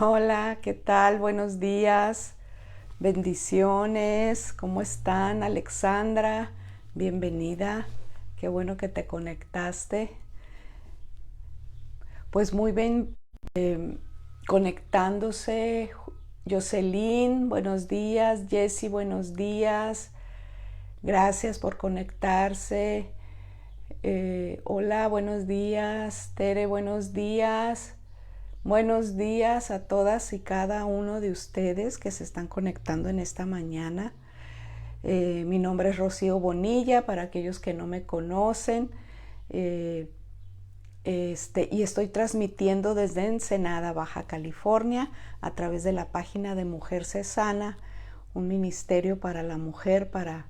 Hola, ¿qué tal? Buenos días, bendiciones. ¿Cómo están, Alexandra? Bienvenida. Qué bueno que te conectaste. Pues muy bien, conectándose. Jocelyn, buenos días. Jessy, buenos días. Gracias por conectarse. Hola, buenos días. Tere, buenos días. Buenos días a todas y cada uno de ustedes que se están conectando en esta mañana. Mi nombre es Rocío Bonilla, para aquellos que no me conocen. Eh, y estoy transmitiendo desde Ensenada, Baja California, a través de la página de Mujer Se Sana, un ministerio para la mujer, para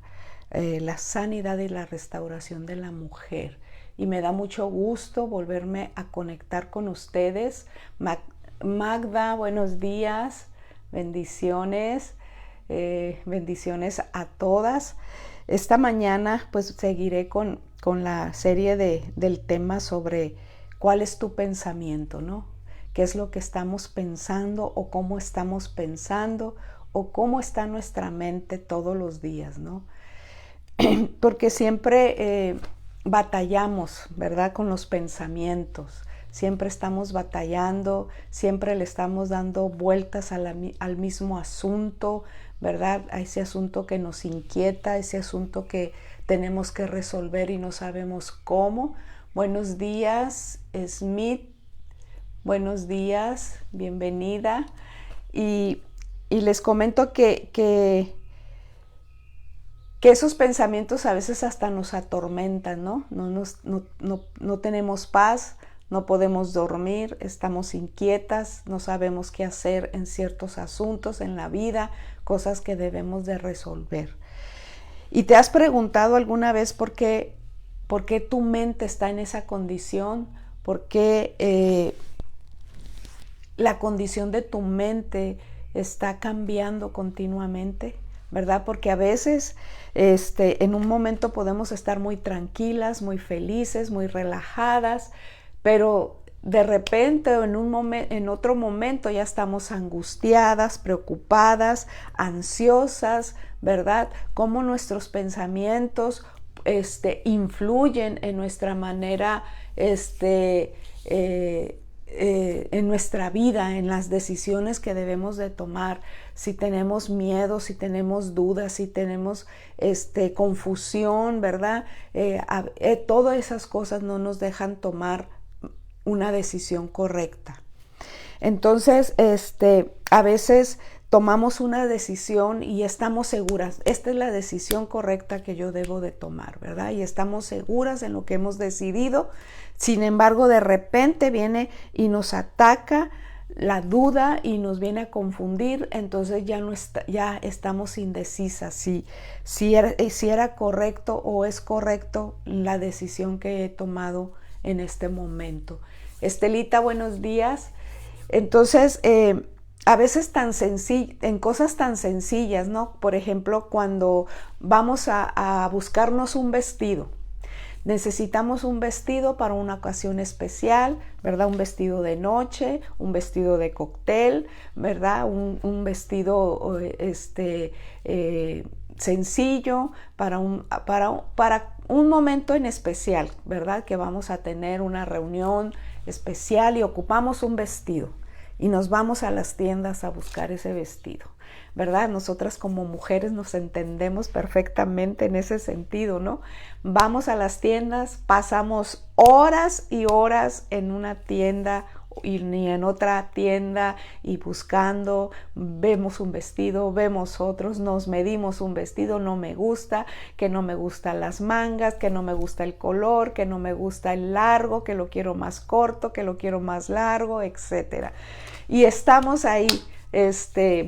la sanidad y la restauración de la mujer. Y me da mucho gusto volverme a conectar con ustedes. Magda, buenos días, bendiciones, bendiciones a todas. Esta mañana pues seguiré con la serie del tema sobre cuál es tu pensamiento, ¿no? ¿Qué es lo que estamos pensando o cómo estamos pensando o cómo está nuestra mente todos los días, ¿no? Porque siempre batallamos, ¿verdad? Con los pensamientos. Siempre estamos batallando, siempre le estamos dando vueltas al mismo asunto, ¿verdad? A ese asunto que nos inquieta, ese asunto que tenemos que resolver y no sabemos cómo. Buenos días, Smith. Buenos días, bienvenida. Y, y les comento que esos pensamientos a veces hasta nos atormentan, ¿no? No tenemos paz, no podemos dormir, estamos inquietas, no sabemos qué hacer en ciertos asuntos en la vida, cosas que debemos de resolver. ¿Y te has preguntado alguna vez por qué tu mente está en esa condición? ¿Por qué la condición de tu mente está cambiando continuamente? ¿Verdad? Porque a veces en un momento podemos estar muy tranquilas, muy felices, muy relajadas, pero de repente o en otro momento ya estamos angustiadas, preocupadas, ansiosas, ¿verdad? Cómo nuestros pensamientos influyen en nuestra manera en nuestra vida, en las decisiones que debemos de tomar, si tenemos miedo, si tenemos dudas, si tenemos confusión, ¿verdad? Todas esas cosas no nos dejan tomar una decisión correcta. Entonces, a veces tomamos una decisión y estamos seguras, esta es la decisión correcta que yo debo de tomar, ¿verdad? Y estamos seguras en lo que hemos decidido. Sin embargo, de repente viene y nos ataca la duda y nos viene a confundir, entonces ya estamos indecisas si era correcto o es correcto la decisión que he tomado en este momento. Estelita, buenos días. Entonces, a veces en cosas tan sencillas, ¿no? Por ejemplo, cuando vamos a buscarnos un vestido. Necesitamos un vestido para una ocasión especial, ¿verdad? Un vestido de noche, un vestido de cóctel, ¿verdad? Un vestido sencillo para un momento en especial, ¿verdad? Que vamos a tener una reunión especial y ocupamos un vestido y nos vamos a las tiendas a buscar ese vestido, ¿verdad? Nosotras como mujeres nos entendemos perfectamente en ese sentido, ¿no? Vamos a las tiendas, pasamos horas y horas en una tienda y ni en otra tienda y buscando, vemos un vestido, vemos otros, nos medimos un vestido, no me gusta, que no me gustan las mangas, que no me gusta el color, que no me gusta el largo, que lo quiero más corto, que lo quiero más largo, etcétera. Y estamos ahí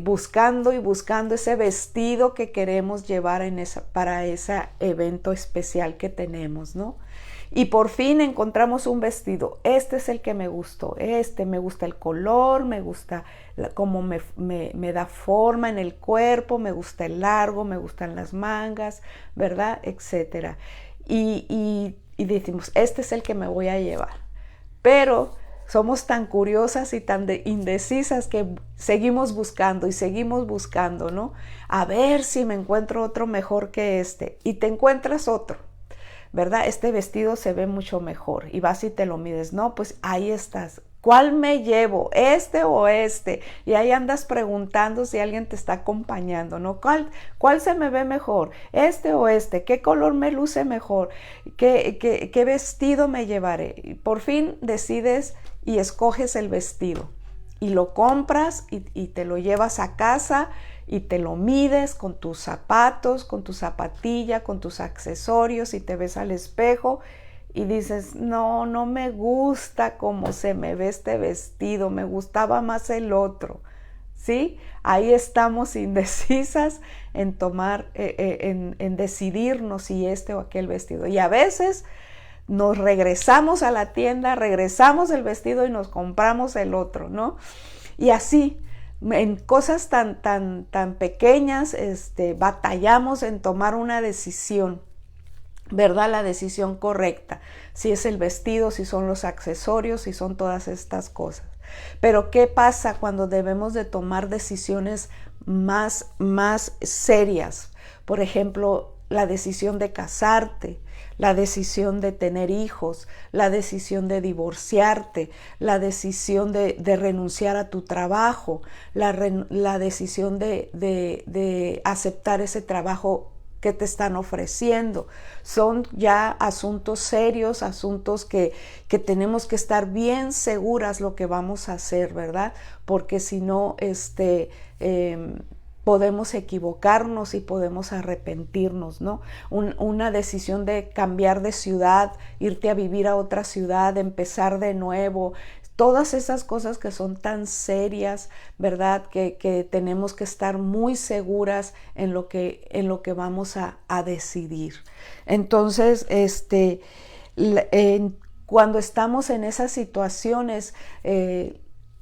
buscando y buscando ese vestido que queremos llevar para ese evento especial que tenemos, ¿no? Y por fin encontramos un vestido. Este es el que me gustó. Me gusta el color, me gusta cómo me da forma en el cuerpo, me gusta el largo, me gustan las mangas, ¿verdad? Etcétera. Y decimos, este es el que me voy a llevar. Pero Somos tan curiosas y tan indecisas que seguimos buscando y seguimos buscando, ¿no? A ver si me encuentro otro mejor que este. Y te encuentras otro, ¿verdad? Este vestido se ve mucho mejor. Y vas y te lo mides. No, pues ahí estás. ¿Cuál me llevo? ¿Este o este? Y ahí andas preguntando si alguien te está acompañando, ¿no? ¿Cuál se me ve mejor? ¿Este o este? ¿Qué color me luce mejor? ¿Qué vestido me llevaré? Y por fin decides y escoges el vestido. Y lo compras y te lo llevas a casa y te lo mides con tus zapatos, con tu zapatilla, con tus accesorios y te ves al espejo y dices, no, no me gusta cómo se me ve este vestido, me gustaba más el otro, ¿sí? Ahí estamos indecisas en tomar, en decidirnos si este o aquel vestido. Y a veces nos regresamos a la tienda, regresamos el vestido y nos compramos el otro, ¿no? Y así, en cosas tan pequeñas, batallamos en tomar una decisión, ¿verdad? La decisión correcta, si es el vestido, si son los accesorios, si son todas estas cosas. Pero ¿qué pasa cuando debemos de tomar decisiones más serias? Por ejemplo, la decisión de casarte, la decisión de tener hijos, la decisión de divorciarte, la decisión de renunciar a tu trabajo, la decisión de aceptar ese trabajo que te están ofreciendo. Son ya asuntos serios, asuntos que tenemos que estar bien seguras lo que vamos a hacer, ¿verdad? Porque si no, podemos equivocarnos y podemos arrepentirnos, ¿no? Una decisión de cambiar de ciudad, irte a vivir a otra ciudad, empezar de nuevo, todas esas cosas que son tan serias, ¿verdad? Que tenemos que estar muy seguras en lo que vamos a decidir. Entonces, cuando estamos en esas situaciones,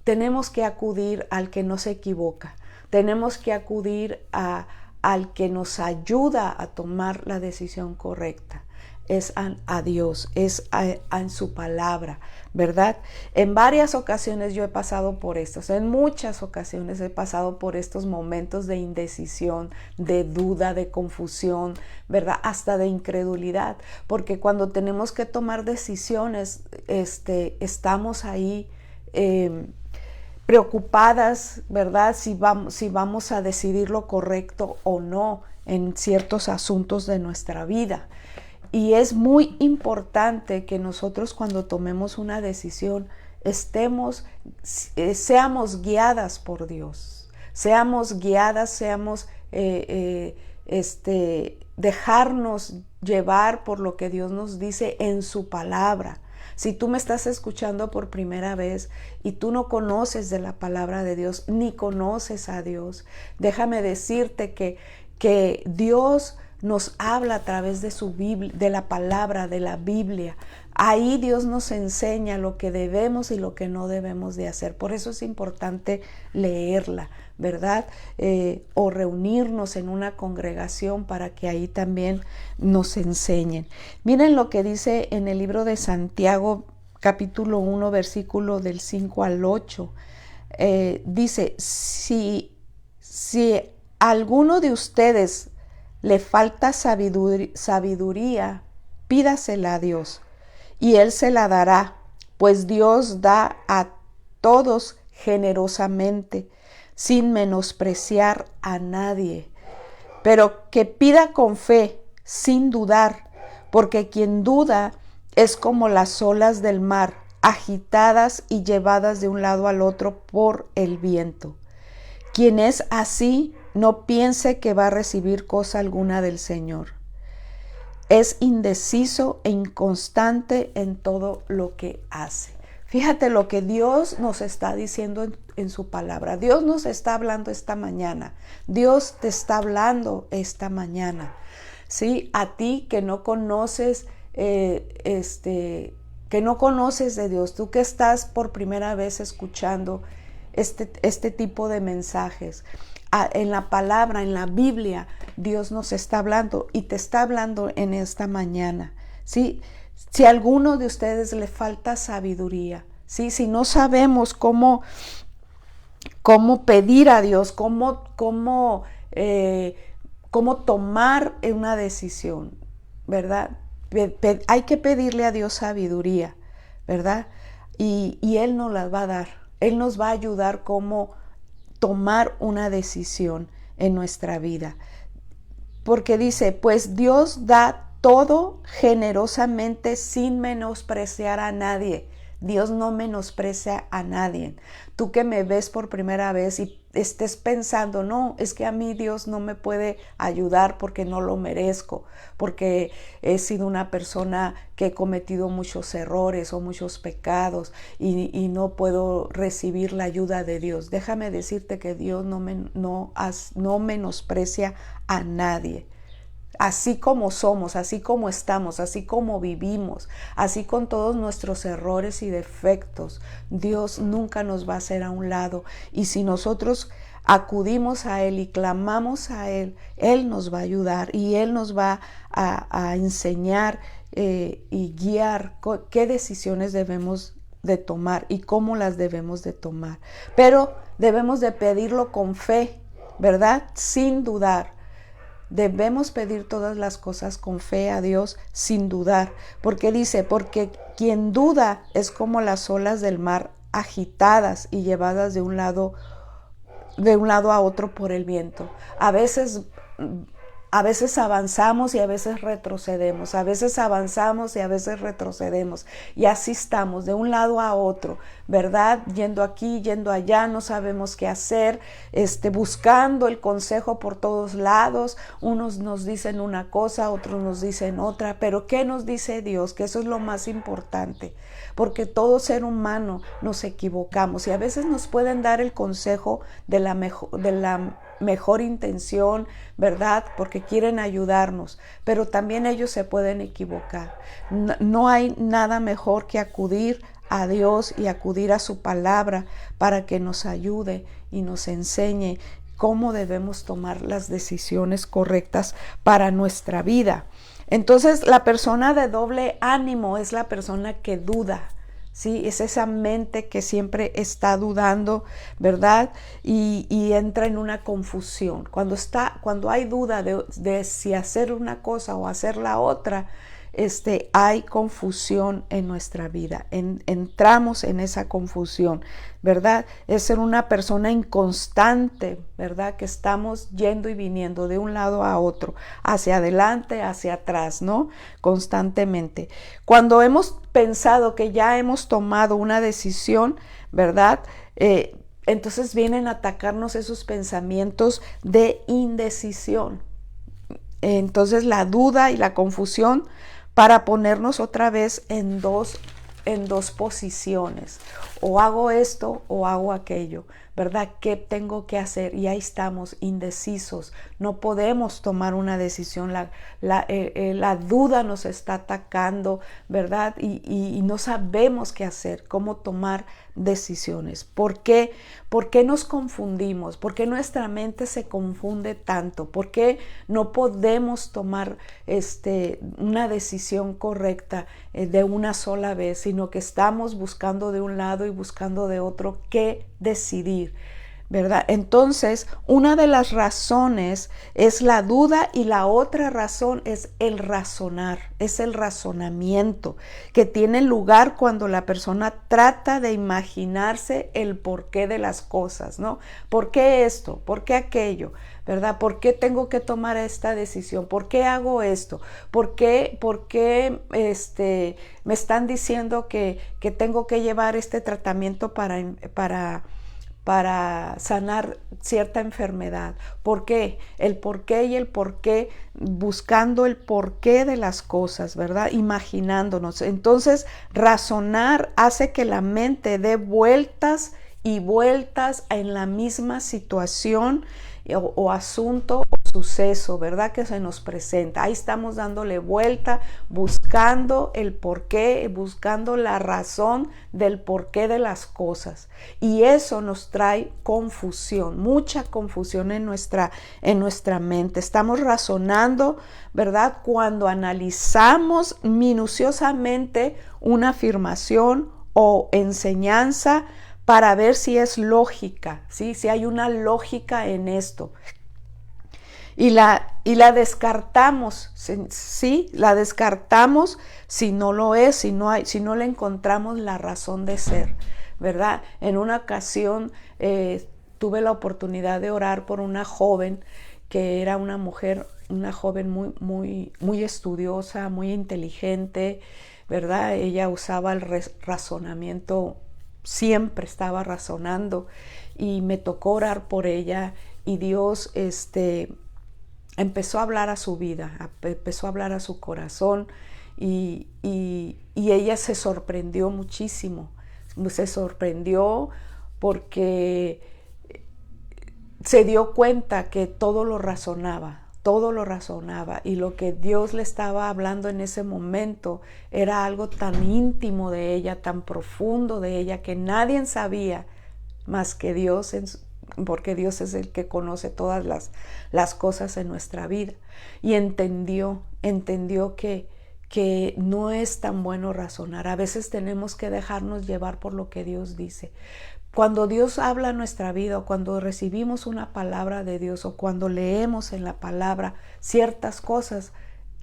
tenemos que acudir al que no se equivoca. Tenemos que acudir al que nos ayuda a tomar la decisión correcta. Es a Dios, es en su palabra, ¿verdad? En varias ocasiones yo he pasado por esto, en muchas ocasiones he pasado por estos momentos de indecisión, de duda, de confusión, ¿verdad? Hasta de incredulidad, porque cuando tenemos que tomar decisiones, estamos ahí preocupadas, ¿verdad? Si vamos a decidir lo correcto o no en ciertos asuntos de nuestra vida. Y es muy importante que nosotros cuando tomemos una decisión seamos guiadas por Dios, seamos guiadas, dejarnos llevar por lo que Dios nos dice en su palabra. Si tú me estás escuchando por primera vez y tú no conoces de la palabra de Dios, ni conoces a Dios, déjame decirte que Dios nos habla a través de su Biblia, de la palabra, de la Biblia. Ahí Dios nos enseña lo que debemos y lo que no debemos de hacer. Por eso es importante leerla, ¿verdad? O reunirnos en una congregación para que ahí también nos enseñen. Miren lo que dice en el libro de Santiago, capítulo 1, versículo del 5 al 8. Dice, si a alguno de ustedes le falta sabiduría, pídasela a Dios, y Él se la dará, pues Dios da a todos generosamente, sin menospreciar a nadie. Pero que pida con fe, sin dudar, porque quien duda es como las olas del mar, agitadas y llevadas de un lado al otro por el viento. Quien es así, no piense que va a recibir cosa alguna del Señor. Es indeciso e inconstante en todo lo que hace. Fíjate lo que Dios nos está diciendo en su palabra. Dios nos está hablando esta mañana. Dios te está hablando esta mañana. ¿Sí? A ti que no conoces, que no conoces de Dios, tú que estás por primera vez escuchando este tipo de mensajes. En la palabra, en la Biblia, Dios nos está hablando y te está hablando en esta mañana, ¿sí? Si a alguno de ustedes le falta sabiduría, ¿sí? Si no sabemos cómo pedir a Dios, cómo tomar una decisión, ¿verdad? Hay que pedirle a Dios sabiduría, ¿verdad? Y Él nos la va a dar. Él nos va a ayudar cómo tomar una decisión en nuestra vida. Porque dice, pues Dios da todo generosamente sin menospreciar a nadie. Dios no menosprecia a nadie. Tú que me ves por primera vez y estés pensando, no, es que a mí Dios no me puede ayudar porque no lo merezco, porque he sido una persona que he cometido muchos errores o muchos pecados y no puedo recibir la ayuda de Dios. Déjame decirte que Dios no menosprecia a nadie. Así como somos, así como estamos, así como vivimos, así con todos nuestros errores y defectos, Dios nunca nos va a hacer a un lado. Y si nosotros acudimos a Él y clamamos a Él, Él nos va a ayudar y Él nos va a enseñar y guiar qué decisiones debemos de tomar y cómo las debemos de tomar. Pero debemos de pedirlo con fe, ¿verdad? Sin dudar. Debemos pedir todas las cosas con fe a Dios sin dudar, porque dice, porque quien duda es como las olas del mar agitadas y llevadas de un lado a otro por el viento. A veces avanzamos y a veces retrocedemos, a veces avanzamos y a veces retrocedemos, y así estamos de un lado a otro, ¿verdad? Yendo aquí, yendo allá, no sabemos qué hacer, buscando el consejo por todos lados. Unos nos dicen una cosa, otros nos dicen otra, pero ¿qué nos dice Dios? Que eso es lo más importante, porque todo ser humano nos equivocamos y a veces nos pueden dar el consejo de la mejor intención, ¿verdad? Porque quieren ayudarnos, pero también ellos se pueden equivocar. No hay nada mejor que acudir a Dios y acudir a su palabra para que nos ayude y nos enseñe cómo debemos tomar las decisiones correctas para nuestra vida. Entonces, la persona de doble ánimo es la persona que duda. Sí, es esa mente que siempre está dudando, ¿verdad? Y entra en una confusión. Cuando hay duda de si hacer una cosa o hacer la otra, hay confusión en nuestra vida. Entramos en esa confusión, ¿verdad? Es ser una persona inconstante, ¿verdad? Que estamos yendo y viniendo de un lado a otro, hacia adelante, hacia atrás, ¿no? Constantemente. Cuando hemos pensado que ya hemos tomado una decisión, ¿verdad? Entonces vienen a atacarnos esos pensamientos de indecisión. Entonces la duda y la confusión para ponernos otra vez en dos posiciones. O hago esto o hago aquello, ¿verdad? ¿Qué tengo que hacer? Y ahí estamos, indecisos. No podemos tomar una decisión. La duda nos está atacando, ¿verdad? Y no sabemos qué hacer, cómo tomar decisiones. ¿Por qué? ¿Por qué nos confundimos? ¿Por qué nuestra mente se confunde tanto? ¿Por qué no podemos tomar una decisión correcta de una sola vez, sino que estamos buscando de un lado y buscando de otro qué decidir? ¿Verdad? Entonces, una de las razones es la duda y la otra razón es el razonar, es el razonamiento que tiene lugar cuando la persona trata de imaginarse el porqué de las cosas, ¿no? ¿Por qué esto? ¿Por qué aquello? ¿Verdad? ¿Por qué tengo que tomar esta decisión? ¿Por qué hago esto? ¿Por qué me están diciendo que tengo que llevar este tratamiento para sanar cierta enfermedad? ¿Por qué? El por qué y el por qué, buscando el porqué de las cosas, ¿verdad? Imaginándonos. Entonces, razonar hace que la mente dé vueltas y vueltas en la misma situación o asunto o suceso, ¿verdad? Que se nos presenta. Ahí estamos dándole vuelta, buscando el porqué, buscando la razón del porqué de las cosas. Y eso nos trae confusión, mucha confusión en nuestra mente. Estamos razonando, ¿verdad? Cuando analizamos minuciosamente una afirmación o enseñanza para ver si es lógica, ¿sí? Si hay una lógica en esto. Y la descartamos, ¿sí? La descartamos si no lo es, si no le encontramos la razón de ser, ¿verdad? En una ocasión tuve la oportunidad de orar por una joven que era una joven muy estudiosa, muy inteligente, ¿verdad? Ella usaba el razonamiento, siempre estaba razonando, y me tocó orar por ella, y Dios empezó a hablar a su vida, empezó a hablar a su corazón, y ella se sorprendió muchísimo, se sorprendió porque se dio cuenta que todo lo razonaba, y lo que Dios le estaba hablando en ese momento era algo tan íntimo de ella, tan profundo de ella, que nadie sabía más que Dios, porque Dios es el que conoce todas las cosas en nuestra vida. Y entendió que no es tan bueno razonar. A veces tenemos que dejarnos llevar por lo que Dios dice. Cuando Dios habla en nuestra vida, o cuando recibimos una palabra de Dios, o cuando leemos en la palabra ciertas cosas,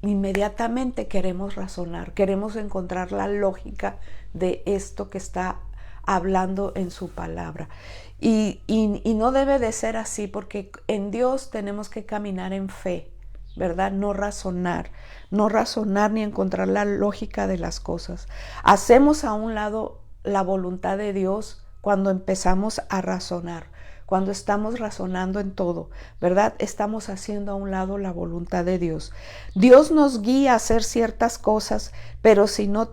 inmediatamente queremos razonar, queremos encontrar la lógica de esto que está hablando en su palabra. Y no debe de ser así, porque en Dios tenemos que caminar en fe, ¿verdad? No razonar ni encontrar la lógica de las cosas. Hacemos a un lado la voluntad de Dios cuando empezamos a razonar, cuando estamos razonando en todo, ¿verdad? Estamos haciendo a un lado la voluntad de Dios. Dios nos guía a hacer ciertas cosas, pero si no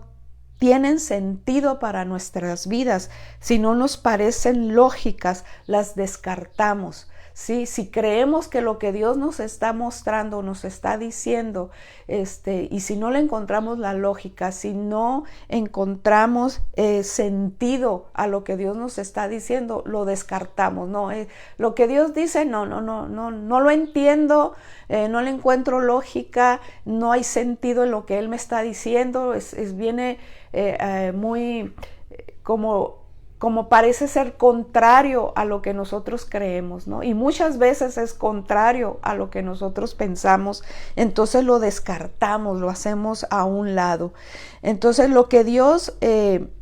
tienen sentido para nuestras vidas, si no nos parecen lógicas, las descartamos. ¿Sí? Si creemos que lo que Dios nos está mostrando, nos está diciendo, y si no le encontramos la lógica, si no encontramos sentido a lo que Dios nos está diciendo, lo descartamos. No, lo que Dios dice, no lo entiendo, no le encuentro lógica, no hay sentido en lo que Él me está diciendo, viene muy como parece ser contrario a lo que nosotros creemos, ¿no? Y muchas veces es contrario a lo que nosotros pensamos, entonces lo descartamos, lo hacemos a un lado. Entonces lo que Dios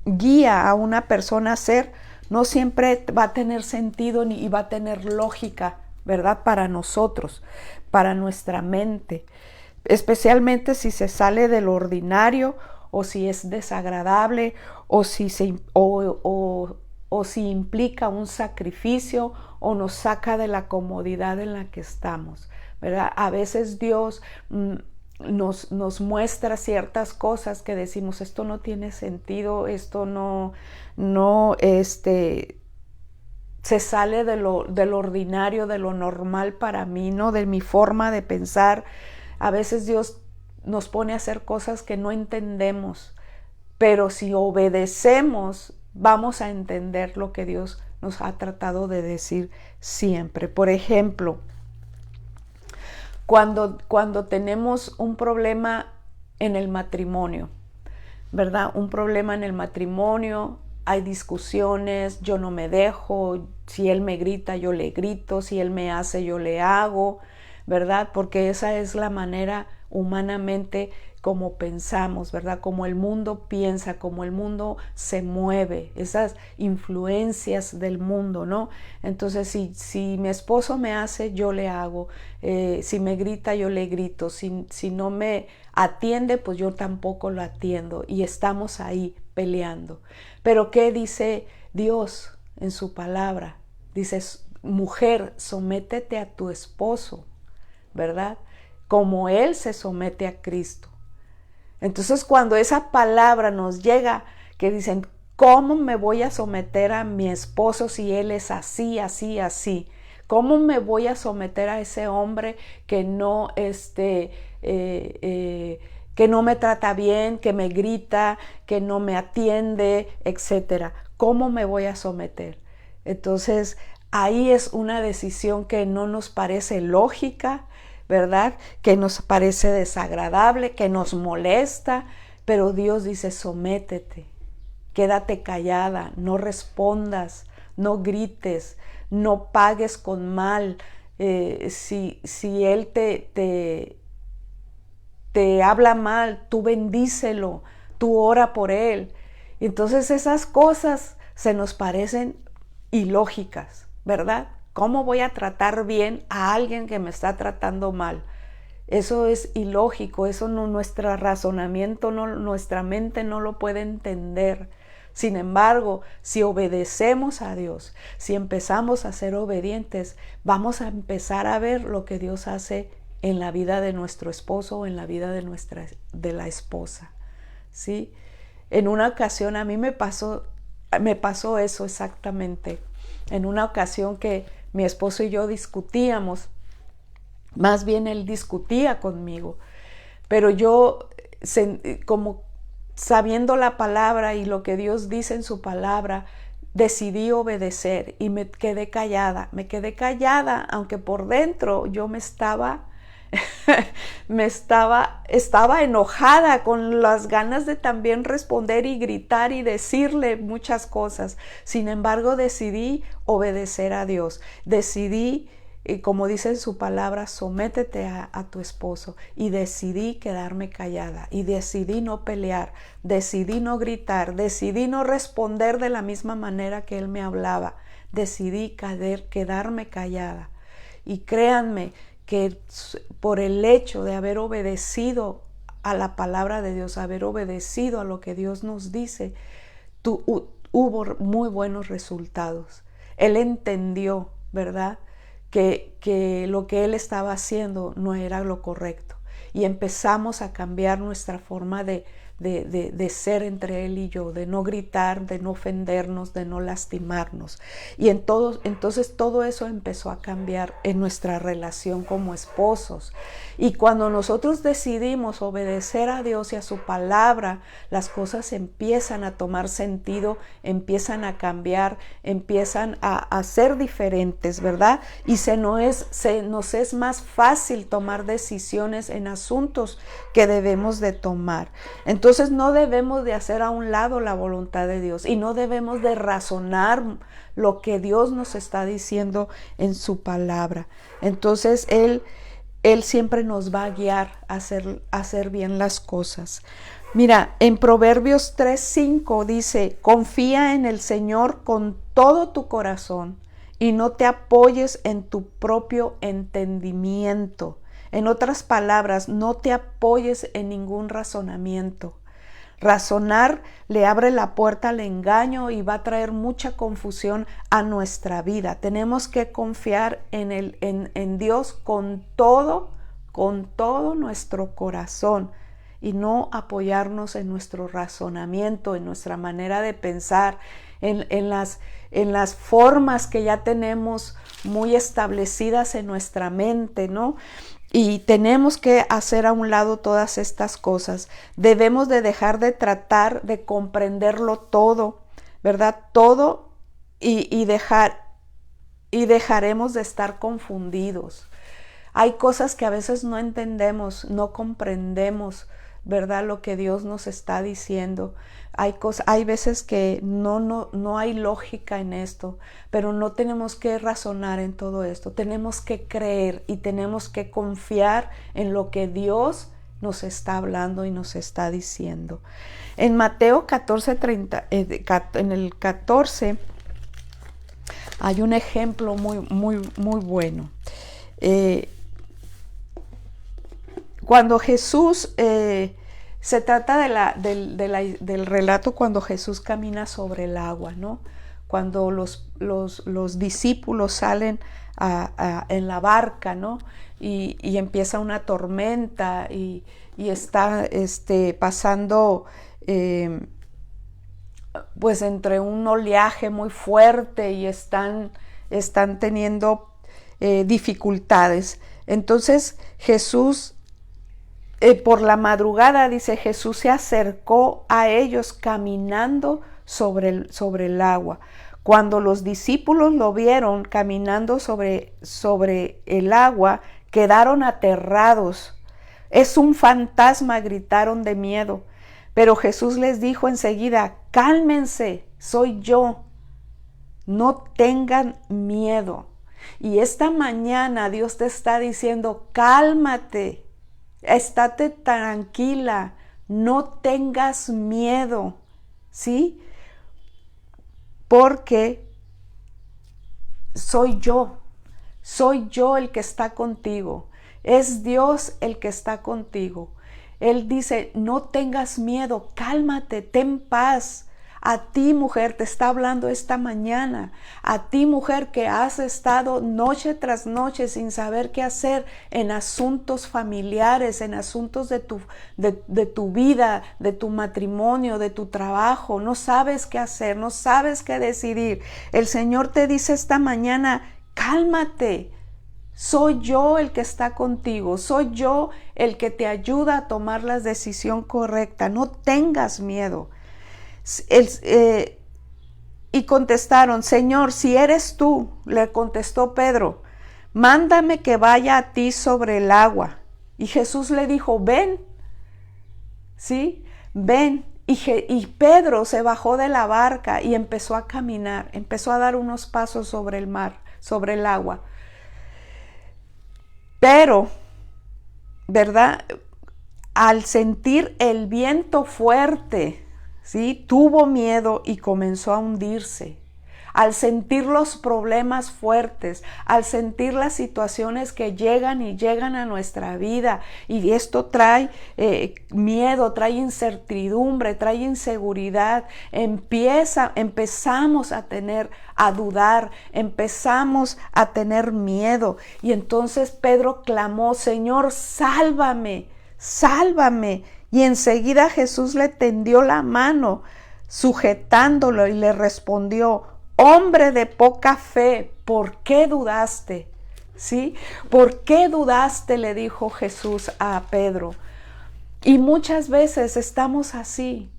guía a una persona a hacer no siempre va a tener sentido y va a tener lógica, ¿verdad? Para nosotros, para nuestra mente, especialmente si se sale del ordinario, o si es desagradable, o si implica un sacrificio, o nos saca de la comodidad en la que estamos, ¿verdad? A veces Dios nos muestra ciertas cosas que decimos, esto no tiene sentido, esto no se sale del ordinario, de lo normal para mí, ¿no? De mi forma de pensar. A veces Dios nos pone a hacer cosas que no entendemos, pero si obedecemos, vamos a entender lo que Dios nos ha tratado de decir siempre. Por ejemplo, cuando tenemos un problema en el matrimonio, ¿verdad? Un problema en el matrimonio, hay discusiones, yo no me dejo, si él me grita, yo le grito, si él me hace, yo le hago, ¿verdad? Porque esa es la manera humanamente como pensamos, ¿verdad? Como el mundo piensa, como el mundo se mueve, esas influencias del mundo, ¿no? Entonces, si mi esposo me hace, yo le hago, si me grita, yo le grito, si no me atiende, pues yo tampoco lo atiendo, y estamos ahí peleando. Pero ¿qué dice Dios en su palabra? Dice, mujer, sométete a tu esposo, ¿verdad? Como Él se somete a Cristo. Entonces, cuando esa palabra nos llega, que dicen, ¿cómo me voy a someter a mi esposo si él es así, así, así? ¿Cómo me voy a someter a ese hombre que no me trata bien, que me grita, que no me atiende, etcétera? ¿Cómo me voy a someter? Entonces, ahí es una decisión que no nos parece lógica, ¿verdad? Que nos parece desagradable, que nos molesta, pero Dios dice, sométete, quédate callada, no respondas, no grites, no pagues con mal. Si él te habla mal, tú bendícelo, tú ora por él. Entonces esas cosas se nos parecen ilógicas, ¿verdad? ¿Cómo voy a tratar bien a alguien que me está tratando mal? Eso es ilógico, eso no, nuestro razonamiento, no, nuestra mente no lo puede entender. Sin embargo, si obedecemos a Dios, si empezamos a ser obedientes, vamos a empezar a ver lo que Dios hace en la vida de nuestro esposo o en la vida de la esposa, ¿sí? En una ocasión a mí me pasó eso exactamente. En una ocasión que mi esposo y yo discutíamos, más bien él discutía conmigo, pero yo, como sabiendo la palabra y lo que Dios dice en su palabra, decidí obedecer y me quedé callada, aunque por dentro yo estaba enojada, con las ganas de también responder y gritar y decirle muchas cosas. Sin embargo, decidí obedecer a Dios, decidí, como dice en su palabra, sométete a tu esposo, y decidí quedarme callada y decidí no pelear, decidí no gritar, decidí no responder de la misma manera que él me hablaba, decidí quedarme callada. Y créanme que por el hecho de haber obedecido a la palabra de Dios, haber obedecido a lo que Dios nos dice, hubo muy buenos resultados. Él entendió, ¿verdad?, que lo que él estaba haciendo no era lo correcto. Y empezamos a cambiar nuestra forma de ser entre él y yo, de no gritar, de no ofendernos, de no lastimarnos. Y entonces todo eso empezó a cambiar en nuestra relación como esposos. Y cuando nosotros decidimos obedecer a Dios y a su palabra, las cosas empiezan a tomar sentido, empiezan a cambiar, empiezan a ser diferentes, ¿verdad? Y se nos es más fácil tomar decisiones en asuntos que debemos de tomar. Entonces no debemos de hacer a un lado la voluntad de Dios y no debemos de razonar lo que Dios nos está diciendo en su palabra. Entonces Él siempre nos va a guiar a hacer bien las cosas. Mira, en Proverbios 3:5 dice: confía en el Señor con todo tu corazón y no te apoyes en tu propio entendimiento. En otras palabras, no te apoyes en ningún razonamiento. Razonar le abre la puerta al engaño y va a traer mucha confusión a nuestra vida. Tenemos que confiar en Dios con todo nuestro corazón y no apoyarnos en nuestro razonamiento, en nuestra manera de pensar, en las formas que ya tenemos muy establecidas en nuestra mente, ¿no? Y tenemos que hacer a un lado todas estas cosas. Debemos de dejar de tratar de comprenderlo todo, ¿verdad? Todo y dejaremos de estar confundidos. Hay cosas que a veces no entendemos, no comprendemos, ¿verdad?, lo que Dios nos está diciendo. Hay veces que no hay lógica en esto, pero no tenemos que razonar en todo esto. Tenemos que creer y tenemos que confiar en lo que Dios nos está hablando y nos está diciendo. En Mateo 14:30, en el 14, hay un ejemplo muy bueno. Cuando Jesús, se trata del relato cuando Jesús camina sobre el agua, ¿no? Cuando los discípulos salen en la barca, ¿no? Y empieza una tormenta y está pasando pues entre un oleaje muy fuerte y están teniendo dificultades. Entonces Jesús, por la madrugada, dice, Jesús se acercó a ellos caminando sobre el agua. Cuando los discípulos lo vieron caminando sobre el agua, quedaron aterrados. Es un fantasma, gritaron de miedo. Pero Jesús les dijo enseguida, cálmense, soy yo, no tengan miedo. Y esta mañana Dios te está diciendo, cálmate, estate tranquila, no tengas miedo, ¿sí? Porque soy yo el que está contigo, es Dios el que está contigo. Él dice, no tengas miedo, cálmate, ten paz. A ti, mujer, te está hablando esta mañana. A ti, mujer, que has estado noche tras noche sin saber qué hacer en asuntos familiares, en asuntos de tu vida, de tu matrimonio, de tu trabajo. No sabes qué hacer, no sabes qué decidir. El Señor te dice esta mañana, cálmate. Soy yo el que está contigo, soy yo el que te ayuda a tomar la decisión correcta. No tengas miedo. Y contestaron, Señor, si eres tú, le contestó Pedro, mándame que vaya a ti sobre el agua. Y Jesús le dijo, ven, ¿sí? Ven. Y Pedro se bajó de la barca y empezó a caminar, empezó a dar unos pasos sobre el mar, sobre el agua. Pero, ¿verdad? Al sentir el viento fuerte, ¿sí? Tuvo miedo y comenzó a hundirse. Al sentir los problemas fuertes, al sentir las situaciones que llegan a nuestra vida, y esto trae miedo, trae incertidumbre, trae inseguridad, empezamos a dudar, empezamos a tener miedo. Y entonces Pedro clamó, Señor, sálvame, sálvame. Y enseguida Jesús le tendió la mano, sujetándolo, y le respondió, hombre de poca fe, ¿por qué dudaste? ¿Sí? ¿Por qué dudaste? Le dijo Jesús a Pedro. Y muchas veces estamos así,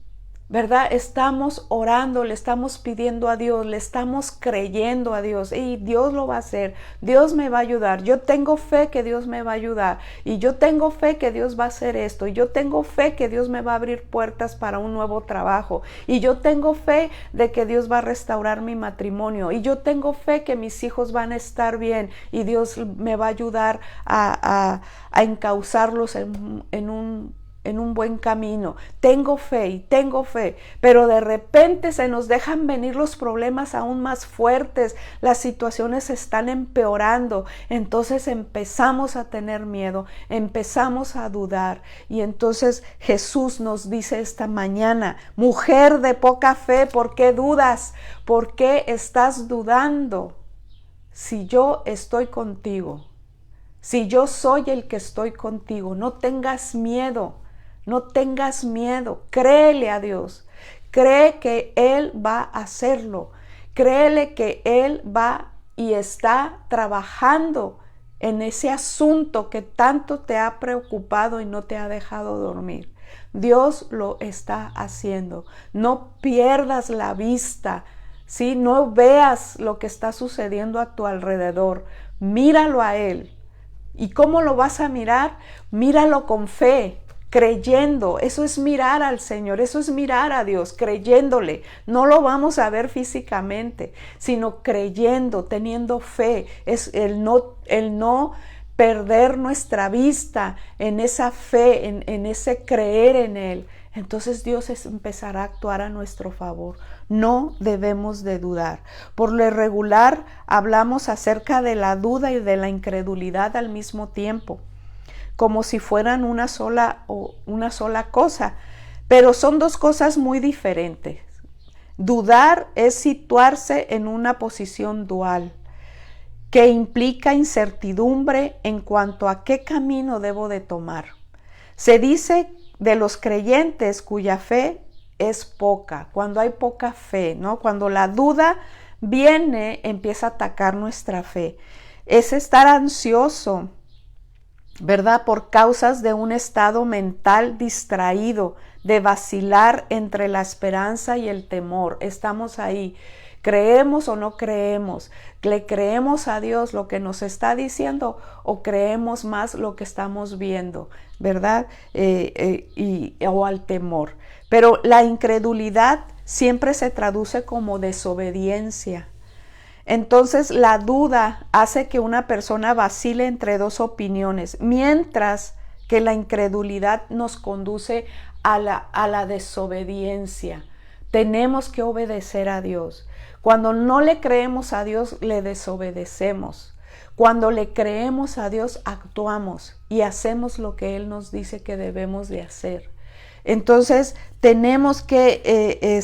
¿verdad? Estamos orando, le estamos pidiendo a Dios, le estamos creyendo a Dios, y Dios lo va a hacer, Dios me va a ayudar, yo tengo fe que Dios me va a ayudar, y yo tengo fe que Dios va a hacer esto, y yo tengo fe que Dios me va a abrir puertas para un nuevo trabajo, y yo tengo fe de que Dios va a restaurar mi matrimonio, y yo tengo fe que mis hijos van a estar bien, y Dios me va a ayudar a encauzarlos en un buen camino. Tengo fe, pero de repente se nos dejan venir los problemas aún más fuertes, las situaciones se están empeorando, entonces empezamos a tener miedo, empezamos a dudar, y entonces Jesús nos dice esta mañana, mujer de poca fe, ¿por qué dudas? ¿Por qué estás dudando? Si yo estoy contigo, si yo soy el que estoy contigo, no tengas miedo. No tengas miedo, créele a Dios, cree que Él va a hacerlo, créele que Él va y está trabajando en ese asunto que tanto te ha preocupado y no te ha dejado dormir. Dios lo está haciendo, no pierdas la vista, ¿sí? No veas lo que está sucediendo a tu alrededor, míralo a Él. ¿Y cómo lo vas a mirar? Míralo con fe, creyendo. Eso es mirar al Señor, eso es mirar a Dios, creyéndole. No lo vamos a ver físicamente, sino creyendo, teniendo fe. Es el no perder nuestra vista en esa fe, en ese creer en Él. Entonces Dios empezará a actuar a nuestro favor. No debemos de dudar. Por lo regular hablamos acerca de la duda y de la incredulidad al mismo tiempo, como si fueran una sola cosa, pero son dos cosas muy diferentes. Dudar es situarse en una posición dual, que implica incertidumbre en cuanto a qué camino debo de tomar. Se dice de los creyentes cuya fe es poca, cuando hay poca fe, ¿no? Cuando la duda viene, empieza a atacar nuestra fe. Es estar ansioso, ¿verdad? Por causas de un estado mental distraído, de vacilar entre la esperanza y el temor. Estamos ahí ¿Creemos o no creemos? ¿Le creemos a Dios lo que nos está diciendo o creemos más lo que estamos viendo, verdad? O al temor. Pero la incredulidad siempre se traduce como desobediencia. Entonces la duda hace que una persona vacile entre dos opiniones, mientras que la incredulidad nos conduce a la desobediencia. Tenemos que obedecer a Dios. Cuando no le creemos a Dios, le desobedecemos. Cuando le creemos a Dios, actuamos y hacemos lo que Él nos dice que debemos de hacer. Entonces, tenemos que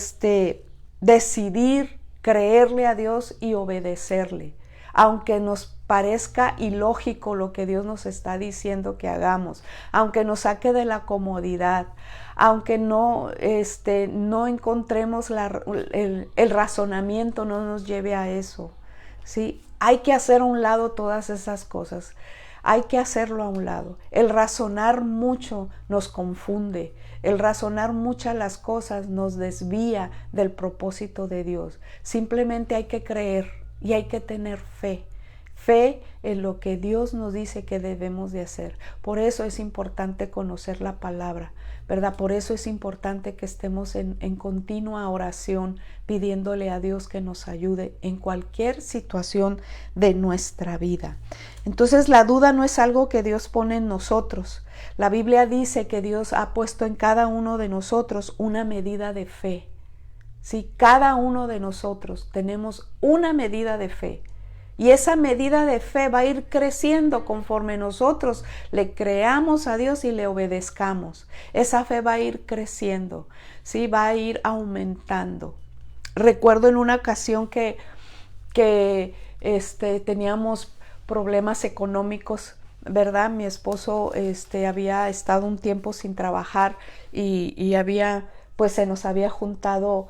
decidir creerle a Dios y obedecerle, aunque nos parezca ilógico lo que Dios nos está diciendo que hagamos, aunque nos saque de la comodidad, aunque no encontremos el razonamiento, no nos lleve a eso, ¿sí? Hay que hacer a un lado todas esas cosas, hay que hacerlo a un lado. El razonar mucho nos confunde, el razonar muchas las cosas nos desvía del propósito de Dios. Simplemente hay que creer y hay que tener fe. Fe en lo que Dios nos dice que debemos de hacer. Por eso es importante conocer la palabra, ¿verdad? Por eso es importante que estemos en continua oración, pidiéndole a Dios que nos ayude en cualquier situación de nuestra vida. Entonces la duda no es algo que Dios pone en nosotros. La Biblia dice que Dios ha puesto en cada uno de nosotros una medida de fe. Sí, cada uno de nosotros tenemos una medida de fe. Y esa medida de fe va a ir creciendo conforme nosotros le creamos a Dios y le obedezcamos. Esa fe va a ir creciendo, ¿sí? Va a ir aumentando. Recuerdo en una ocasión que teníamos problemas económicos, ¿verdad? Mi esposo había estado un tiempo sin trabajar y había, pues se nos había juntado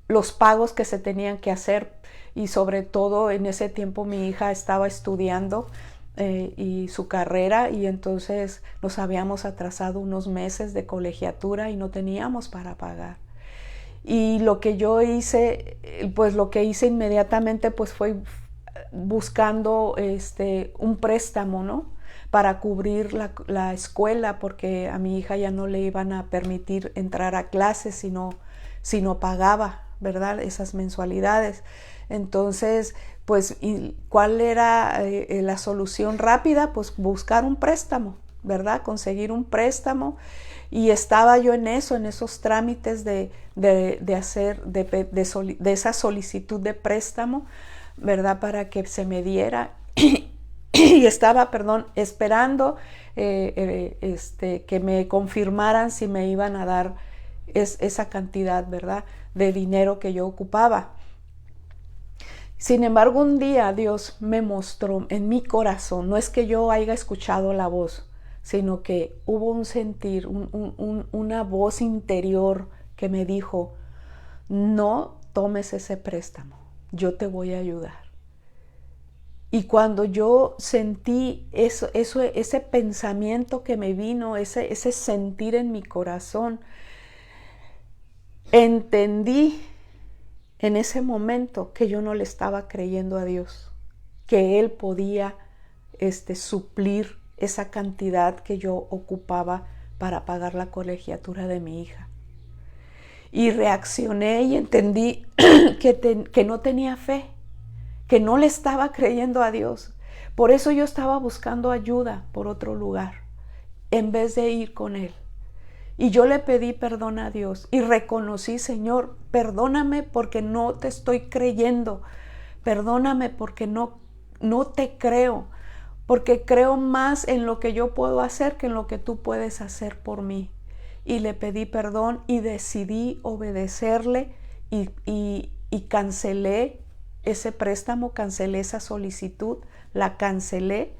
los pagos que se tenían que hacer, y sobre todo en ese tiempo mi hija estaba estudiando y su carrera, y entonces nos habíamos atrasado unos meses de colegiatura y no teníamos para pagar. Y lo que yo hice, pues lo que hice inmediatamente pues fue buscando un préstamo, ¿no? Para cubrir la escuela, porque a mi hija ya no le iban a permitir entrar a clases si no pagaba, ¿verdad? Esas mensualidades. Entonces, pues, ¿cuál era la solución rápida? Pues buscar un préstamo, ¿verdad? Conseguir un préstamo. Y estaba yo en esos trámites de esa solicitud de préstamo, ¿verdad? Para que se me diera. Y estaba, esperando que me confirmaran si me iban a dar esa cantidad, ¿verdad?, de dinero que yo ocupaba. Sin embargo, un día Dios me mostró en mi corazón, no es que yo haya escuchado la voz, sino que hubo un sentir, una voz interior que me dijo: no tomes ese préstamo, yo te voy a ayudar. Y cuando yo sentí ese pensamiento que me vino, ese sentir en mi corazón, entendí en ese momento que yo no le estaba creyendo a Dios, que Él podía suplir esa cantidad que yo ocupaba para pagar la colegiatura de mi hija. Y reaccioné y entendí que no tenía fe, que no le estaba creyendo a Dios. Por eso yo estaba buscando ayuda por otro lugar, en vez de ir con Él. Y yo le pedí perdón a Dios y reconocí: Señor, perdóname porque no te estoy creyendo. Perdóname porque no te creo, porque creo más en lo que yo puedo hacer que en lo que tú puedes hacer por mí. Y le pedí perdón y decidí obedecerle y cancelé ese préstamo, cancelé esa solicitud, la cancelé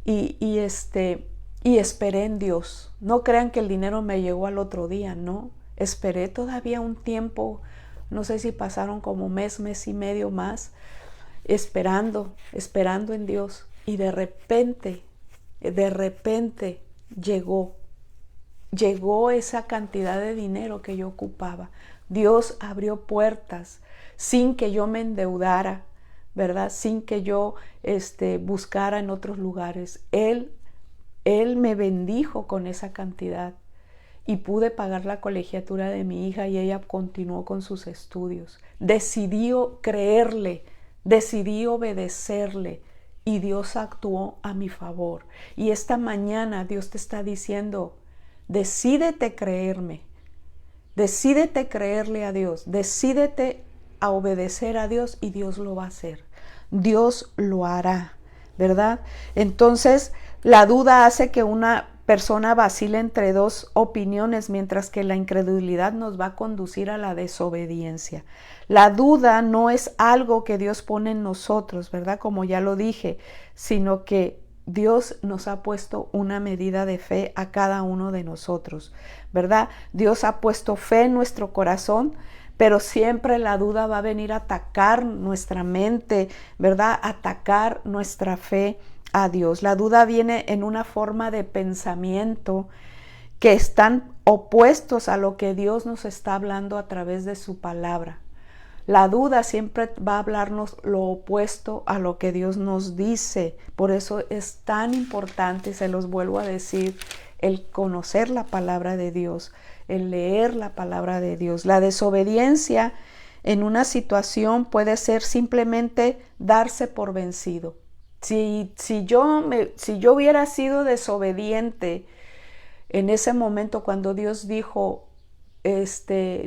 y esperé en Dios. No crean que el dinero me llegó al otro día, no. Esperé todavía un tiempo, no sé si pasaron como mes y medio más, esperando en Dios. Y de repente llegó llegó esa cantidad de dinero que yo ocupaba. Dios abrió puertas sin que yo me endeudara, ¿verdad? Sin que yo buscara en otros lugares. Él me bendijo con esa cantidad y pude pagar la colegiatura de mi hija y ella continuó con sus estudios. Decidí creerle, decidí obedecerle y Dios actuó a mi favor. Y esta mañana Dios te está diciendo, decídete creerme, decídete creerle a Dios, decídete a obedecer a Dios y Dios lo va a hacer. Dios lo hará, ¿verdad? Entonces, la duda hace que una persona vacile entre dos opiniones, mientras que la incredulidad nos va a conducir a la desobediencia. La duda no es algo que Dios pone en nosotros, ¿verdad? Como ya lo dije, sino que Dios nos ha puesto una medida de fe a cada uno de nosotros, ¿verdad? Dios ha puesto fe en nuestro corazón, pero siempre la duda va a venir a atacar nuestra mente, ¿verdad? Atacar nuestra fe a Dios. La duda viene en una forma de pensamiento que están opuestos a lo que Dios nos está hablando a través de su palabra. La duda siempre va a hablarnos lo opuesto a lo que Dios nos dice. Por eso es tan importante, se los vuelvo a decir, el conocer la palabra de Dios, el leer la palabra de Dios. La desobediencia en una situación puede ser simplemente darse por vencido. Si yo hubiera sido desobediente en ese momento cuando Dios dijo,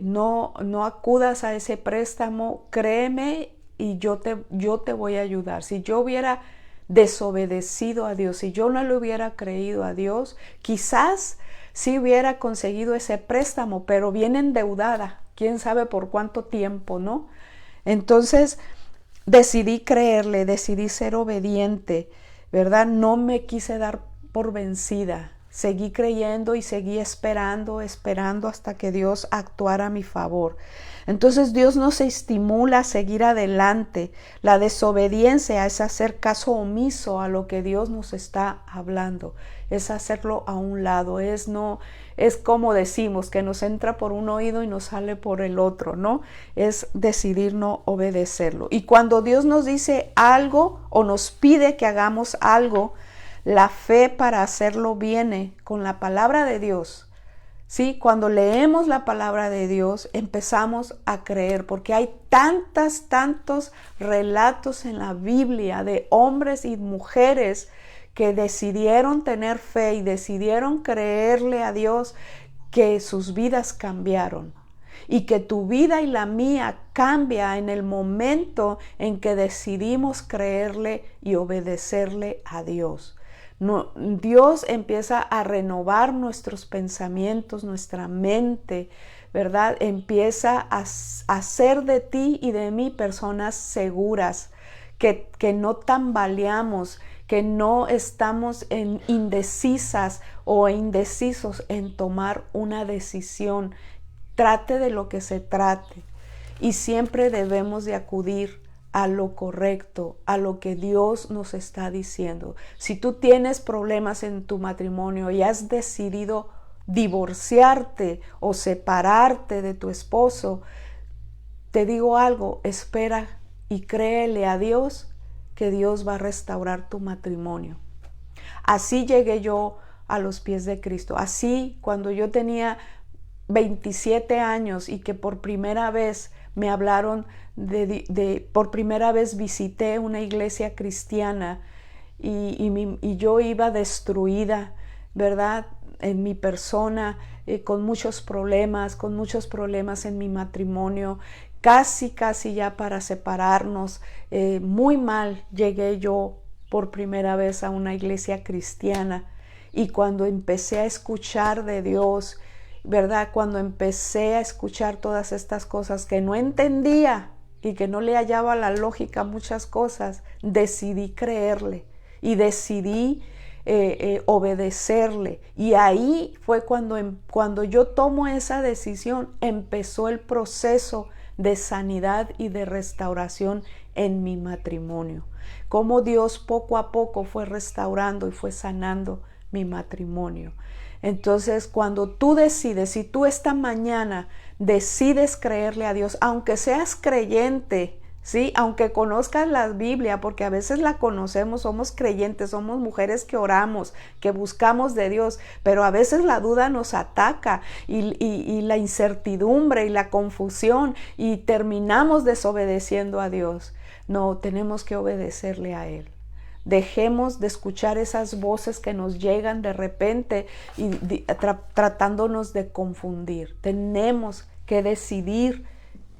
no acudas a ese préstamo, créeme y yo te voy a ayudar. Si yo hubiera desobedecido a Dios, si yo no le hubiera creído a Dios, quizás sí hubiera conseguido ese préstamo, pero bien endeudada, quién sabe por cuánto tiempo, ¿no? Entonces, decidí creerle, decidí ser obediente, ¿verdad? No me quise dar por vencida. Seguí creyendo y seguí esperando hasta que Dios actuara a mi favor. Entonces Dios nos estimula a seguir adelante. La desobediencia es hacer caso omiso a lo que Dios nos está hablando. Es hacerlo a un lado. Es como decimos, que nos entra por un oído y nos sale por el otro, ¿no? Es decidir no obedecerlo. Y cuando Dios nos dice algo o nos pide que hagamos algo, la fe para hacerlo viene con la palabra de Dios. ¿Sí? Cuando leemos la palabra de Dios, empezamos a creer, porque hay tantos relatos en la Biblia de hombres y mujeres que decidieron tener fe y decidieron creerle a Dios, que sus vidas cambiaron. Y que tu vida y la mía cambia en el momento en que decidimos creerle y obedecerle a Dios. No, Dios empieza a renovar nuestros pensamientos, nuestra mente, ¿verdad? Empieza a hacer de ti y de mí personas seguras, que no tambaleamos, que no estamos indecisas o indecisos en tomar una decisión. Trate de lo que se trate. Y siempre debemos de acudir a lo correcto, a lo que Dios nos está diciendo. Si tú tienes problemas en tu matrimonio y has decidido divorciarte o separarte de tu esposo, te digo algo, espera y créele a Dios que Dios va a restaurar tu matrimonio. Así llegué yo a los pies de Cristo. Así, cuando yo tenía 27 años y que por primera vez me hablaron por primera vez visité una iglesia cristiana y yo iba destruida, ¿verdad? En mi persona, con muchos problemas en mi matrimonio, casi ya para separarnos, muy mal llegué yo por primera vez a una iglesia cristiana. Y cuando empecé a escuchar de Dios, ¿verdad? Cuando empecé a escuchar todas estas cosas que no entendía y que no le hallaba la lógica a muchas cosas, decidí creerle y decidí obedecerle. Y ahí fue cuando yo tomo esa decisión, empezó el proceso de sanidad y de restauración en mi matrimonio. Cómo Dios poco a poco fue restaurando y fue sanando mi matrimonio. Entonces, cuando tú decides, si tú esta mañana decides creerle a Dios, aunque seas creyente, ¿sí? Aunque conozcas la Biblia, porque a veces la conocemos, somos creyentes, somos mujeres que oramos, que buscamos de Dios, pero a veces la duda nos ataca y la incertidumbre y la confusión y terminamos desobedeciendo a Dios. No, tenemos que obedecerle a Él. Dejemos de escuchar esas voces que nos llegan de repente y tratándonos de confundir. Tenemos que decidir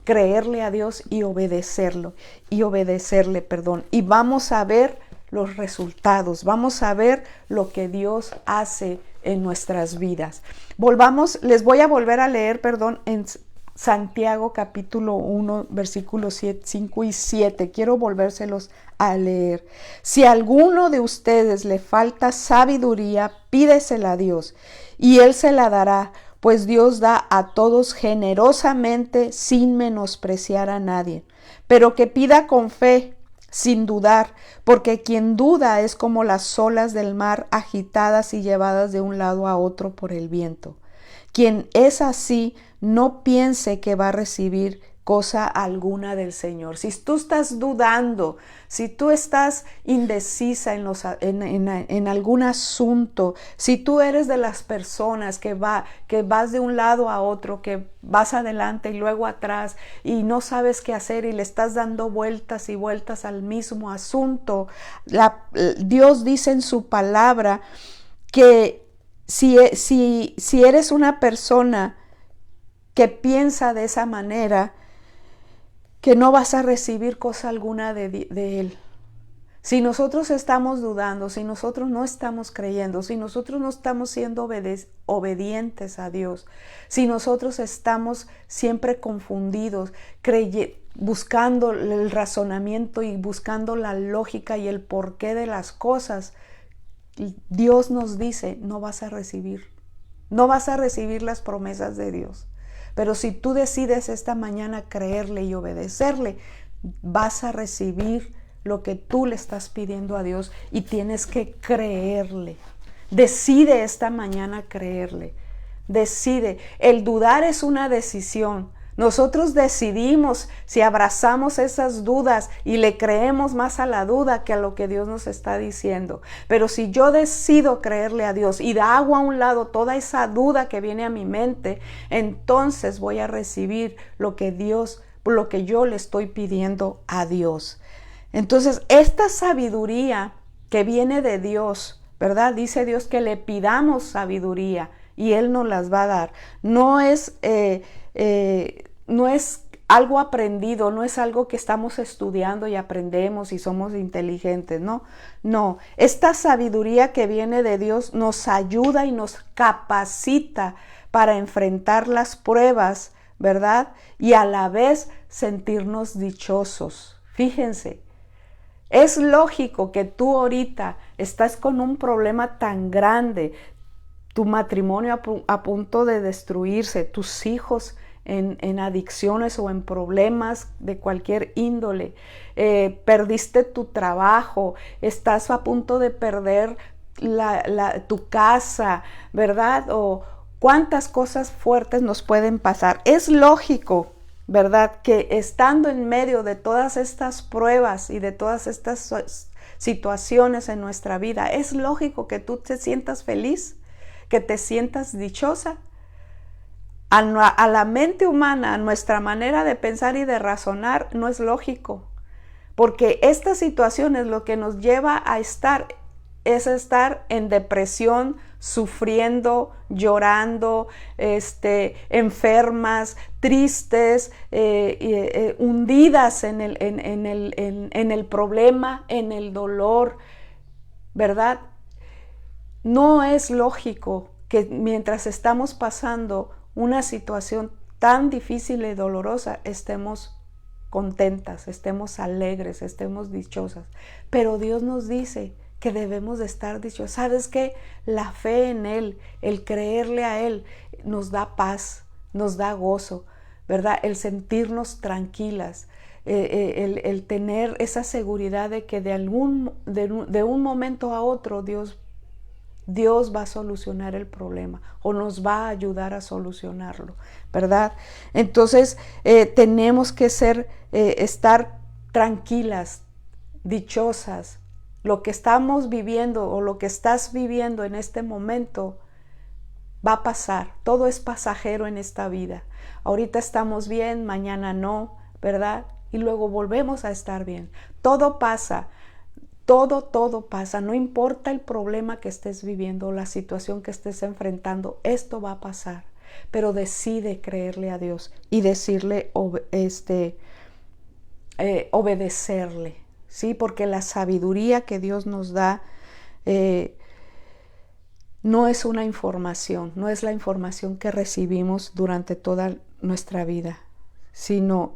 creerle a Dios y obedecerle, y vamos a ver los resultados, vamos a ver lo que Dios hace en nuestras vidas. Les voy a volver a leer, en Santiago capítulo 1, versículos 5 y 7. Quiero volvérselos a leer. Si a alguno de ustedes le falta sabiduría, pídesela a Dios y Él se la dará, pues Dios da a todos generosamente sin menospreciar a nadie. Pero que pida con fe, sin dudar, porque quien duda es como las olas del mar agitadas y llevadas de un lado a otro por el viento. Quien es así, no piense que va a recibir cosa alguna del Señor. Si tú estás dudando, si tú estás indecisa en algún asunto, si tú eres de las personas que vas de un lado a otro, que vas adelante y luego atrás y no sabes qué hacer y le estás dando vueltas y vueltas al mismo asunto, Dios dice en su palabra que si eres una persona que piensa de esa manera, que no vas a recibir cosa alguna de Él. Si nosotros estamos dudando, si nosotros no estamos creyendo, si nosotros no estamos siendo obedientes a Dios, si nosotros estamos siempre confundidos, buscando el razonamiento y buscando la lógica y el porqué de las cosas, Dios nos dice, no vas a recibir las promesas de Dios. Pero si tú decides esta mañana creerle y obedecerle, vas a recibir lo que tú le estás pidiendo a Dios y tienes que creerle. Decide esta mañana creerle. Decide. El dudar es una decisión. Nosotros decidimos si abrazamos esas dudas y le creemos más a la duda que a lo que Dios nos está diciendo. Pero si yo decido creerle a Dios y hago a un lado toda esa duda que viene a mi mente, entonces voy a recibir lo que yo le estoy pidiendo a Dios. Entonces, esta sabiduría que viene de Dios, ¿verdad? Dice Dios que le pidamos sabiduría y Él nos las va a dar. No es algo aprendido, no es algo que estamos estudiando y aprendemos y somos inteligentes, no. Esta sabiduría que viene de Dios nos ayuda y nos capacita para enfrentar las pruebas, ¿verdad? Y a la vez sentirnos dichosos. Fíjense, es lógico que tú ahorita estás con un problema tan grande, tu matrimonio a punto de destruirse, tus hijos en adicciones o en problemas de cualquier índole, perdiste tu trabajo, estás a punto de perder tu casa, ¿verdad? O cuántas cosas fuertes nos pueden pasar. Es lógico, ¿verdad?, que estando en medio de todas estas pruebas y de todas estas situaciones en nuestra vida, es lógico que tú te sientas feliz, que te sientas dichosa. A la mente humana, a nuestra manera de pensar y de razonar, no es lógico, porque estas situaciones lo que nos lleva a estar en depresión, sufriendo, llorando, enfermas, tristes, hundidas en el problema, en el dolor, ¿verdad? No es lógico que mientras estamos pasando una situación tan difícil y dolorosa, estemos contentas, estemos alegres, estemos dichosas. Pero Dios nos dice que debemos de estar dichosos. ¿Sabes qué? La fe en Él, el creerle a Él, nos da paz, nos da gozo, ¿verdad? El sentirnos tranquilas, el tener esa seguridad de que de un momento a otro Dios Dios va a solucionar el problema o nos va a ayudar a solucionarlo, ¿verdad? Entonces tenemos que estar tranquilas, dichosas. Lo que estamos viviendo o lo que estás viviendo en este momento va a pasar. Todo es pasajero en esta vida. Ahorita estamos bien, mañana no, ¿verdad? Y luego volvemos a estar bien. Todo pasa. Todo pasa, no importa el problema que estés viviendo, la situación que estés enfrentando, esto va a pasar, pero decide creerle a Dios y decirle, obedecerle, ¿sí? Porque la sabiduría que Dios nos da no es una información, no es la información que recibimos durante toda nuestra vida, sino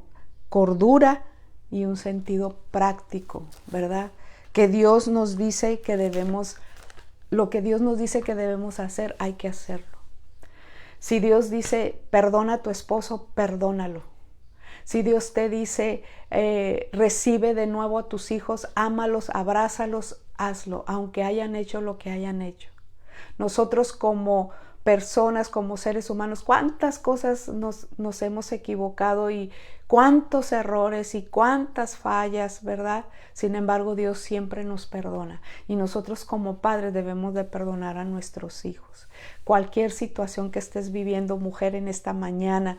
cordura y un sentido práctico, ¿verdad? Que Dios nos dice que debemos, lo que Dios nos dice que debemos hacer, hay que hacerlo. Si Dios dice, perdona a tu esposo, perdónalo. Si Dios te dice, recibe de nuevo a tus hijos, ámalos, abrázalos, hazlo, aunque hayan hecho lo que hayan hecho. Nosotros como personas, como seres humanos, cuántas cosas nos hemos equivocado y cuántos errores y cuántas fallas, ¿verdad? Sin embargo, Dios siempre nos perdona y nosotros como padres debemos de perdonar a nuestros hijos. Cualquier situación que estés viviendo, mujer, en esta mañana,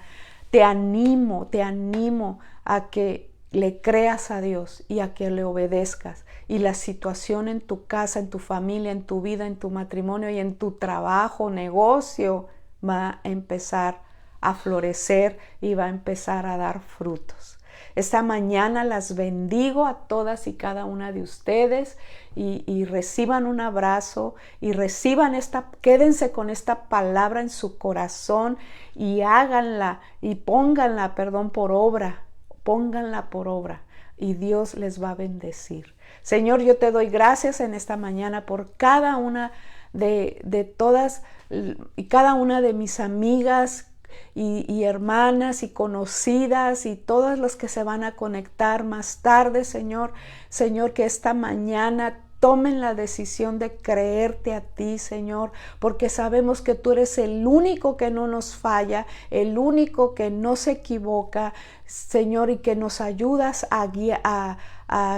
te animo a que le creas a Dios y a que le obedezcas. Y la situación en tu casa, en tu familia, en tu vida, en tu matrimonio y en tu trabajo, negocio, va a empezar a florecer y va a empezar a dar frutos. Esta mañana las bendigo a todas y cada una de ustedes y reciban un abrazo y reciban quédense con esta palabra en su corazón y háganla y pónganla por obra. Pónganla por obra y Dios les va a bendecir. Señor, yo te doy gracias en esta mañana por cada una de todas y cada una de mis amigas y hermanas y conocidas y todos los que se van a conectar más tarde, Señor. Señor, que esta mañana tomen la decisión de creerte a ti, Señor, porque sabemos que tú eres el único que no nos falla, el único que no se equivoca, Señor, y que nos ayudas a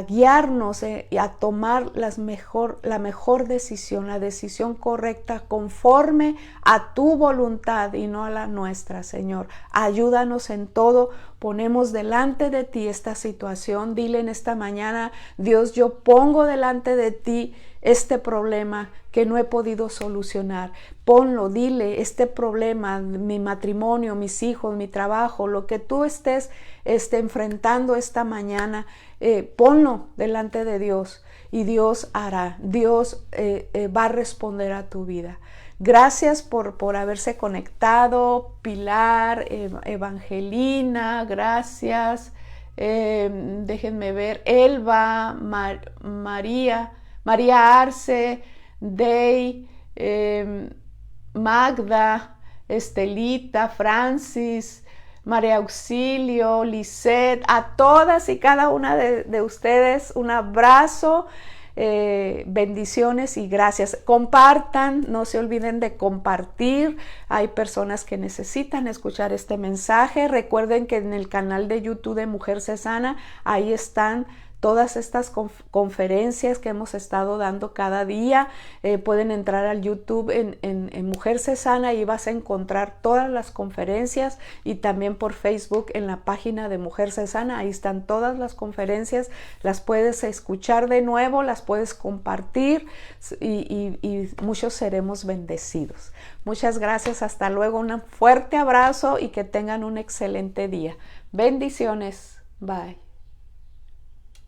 guiarnos y a tomar la mejor decisión, la decisión correcta conforme a tu voluntad y no a la nuestra, Señor. Ayúdanos en todo. Ponemos delante de ti esta situación. Dile en esta mañana, Dios, yo pongo delante de ti este problema que no he podido solucionar. Ponlo, dile, este problema, mi matrimonio, mis hijos, mi trabajo, lo que tú estés enfrentando esta mañana, ponlo delante de Dios y Dios hará. Dios va a responder a tu vida. Gracias por haberse conectado, Pilar, Evangelina, gracias. Déjenme ver, Elba, María Arce, Dey, Magda, Estelita, Francis, María Auxilio, Lisette, a todas y cada una de ustedes un abrazo, bendiciones y gracias. Compartan, no se olviden de compartir. Hay personas que necesitan escuchar este mensaje. Recuerden que en el canal de YouTube de Mujer Se Sana, ahí están todas estas conferencias que hemos estado dando cada día. Pueden entrar al YouTube en Mujer Se Sana y vas a encontrar todas las conferencias, y también por Facebook en la página de Mujer Se Sana, ahí están todas las conferencias, las puedes escuchar de nuevo, las puedes compartir y muchos seremos bendecidos. Muchas gracias, hasta luego, un fuerte abrazo y que tengan un excelente día. Bendiciones, bye.